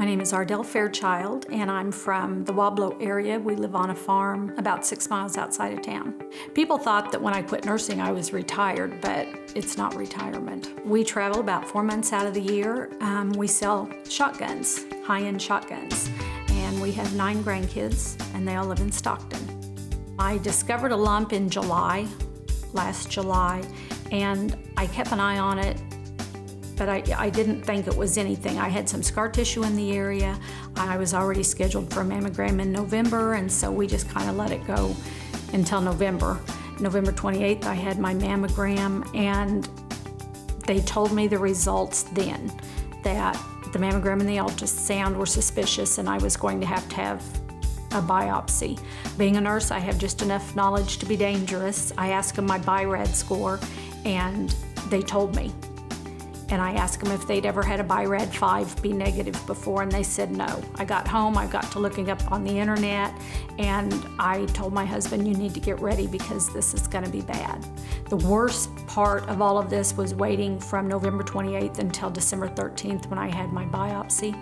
My name is Ardell Fairchild, and I'm from the Wablo area. We live on a farm about 6 miles outside of town. People thought that when I quit nursing I was retired, but it's not retirement. We travel about 4 months out of the year. We sell shotguns, high-end shotguns, and we have 9 grandkids, and they all live in Stockton. I discovered a lump in last July, and I kept an eye on it, but I didn't think it was anything. I had some scar tissue in the area. I was already scheduled for a mammogram in November, and so we just kind of let it go until November. November 28th, I had my mammogram, and they told me the results then, that the mammogram and the ultrasound were suspicious, and I was going to have a biopsy. Being a nurse, I have just enough knowledge to be dangerous. I asked them my BI-RAD score, and they told me. And I asked them if they'd ever had a BI-RAD 5 be negative before, and they said no. I got home, I got to looking up on the internet, and I told my husband, you need to get ready because this is gonna be bad. The worst part of all of this was waiting from November 28th until December 13th when I had my biopsy.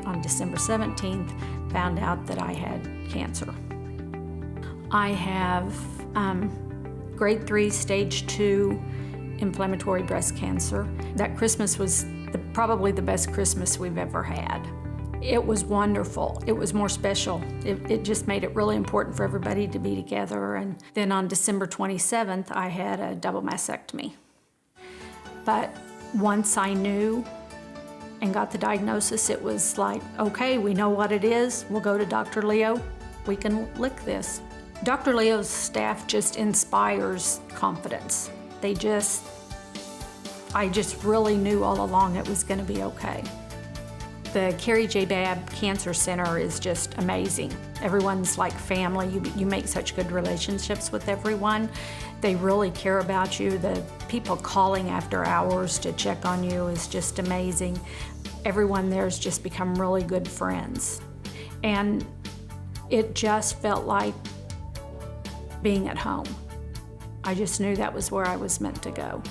On December 17th, found out that I had cancer. I have grade 3, stage 2, inflammatory breast cancer. That Christmas was probably the best Christmas we've ever had. It was wonderful. It was more special. It just made it really important for everybody to be together. And then on December 27th, I had a double mastectomy. But once I knew and got the diagnosis, it was like, okay, we know what it is. We'll go to Dr. Leo. We can lick this. Dr. Leo's staff just inspires confidence. I just really knew all along it was gonna be okay. The Carrie J. Babb Cancer Center is just amazing. Everyone's like family. You make such good relationships with everyone. They really care about you. The people calling after hours to check on you is just amazing. Everyone there's just become really good friends. And it just felt like being at home. I just knew that was where I was meant to go.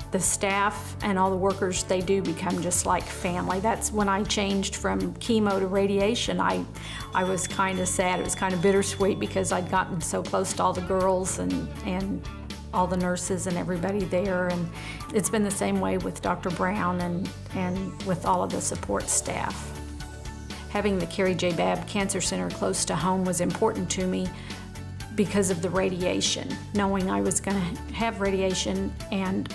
The staff and all the workers, they do become just like family. That's when I changed from chemo to radiation. I was kind of sad. It was kind of bittersweet because I'd gotten so close to all the girls and all the nurses and everybody there. And it's been the same way with Dr. Brown and with all of the support staff. Having the Carrie J. Babb Cancer Center close to home was important to me because of the radiation, knowing I was gonna have radiation, and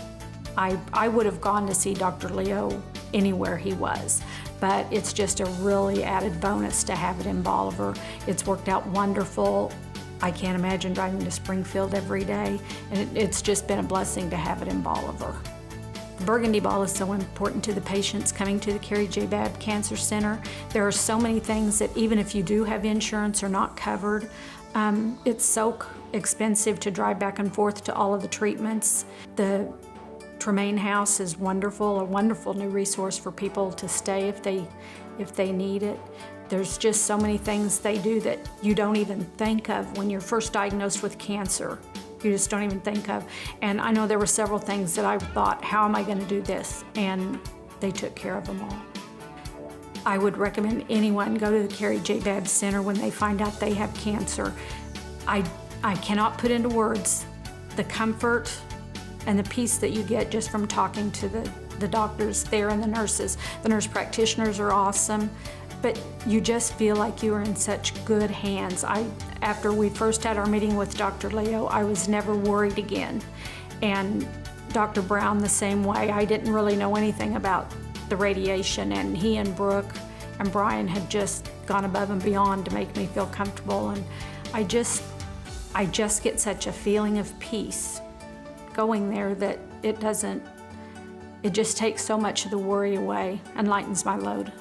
I would have gone to see Dr. Leo anywhere he was, but it's just a really added bonus to have it in Bolivar. It's worked out wonderful. I can't imagine driving to Springfield every day, and it's just been a blessing to have it in Bolivar. The Burgundy ball is so important to the patients coming to the Carrie J. Babb Cancer Center. There are so many things that even if you do have insurance or not covered, it's so expensive to drive back and forth to all of the treatments. The Tremaine House is wonderful, a wonderful new resource for people to stay if they need it. There's just so many things they do that you don't even think of when you're first diagnosed with cancer. You just don't even think of. And I know there were several things that I thought, how am I gonna do this? And they took care of them all. I would recommend anyone go to the Carrie J. Babb Center when they find out they have cancer. I cannot put into words the comfort and the peace that you get just from talking to the doctors there and the nurses. The nurse practitioners are awesome, but you just feel like you are in such good hands. After we first had our meeting with Dr. Leo, I was never worried again. And Dr. Brown the same way. I didn't really know anything about the radiation, and he and Brooke and Brian had just gone above and beyond to make me feel comfortable. And I just get such a feeling of peace going there that it just takes so much of the worry away and lightens my load.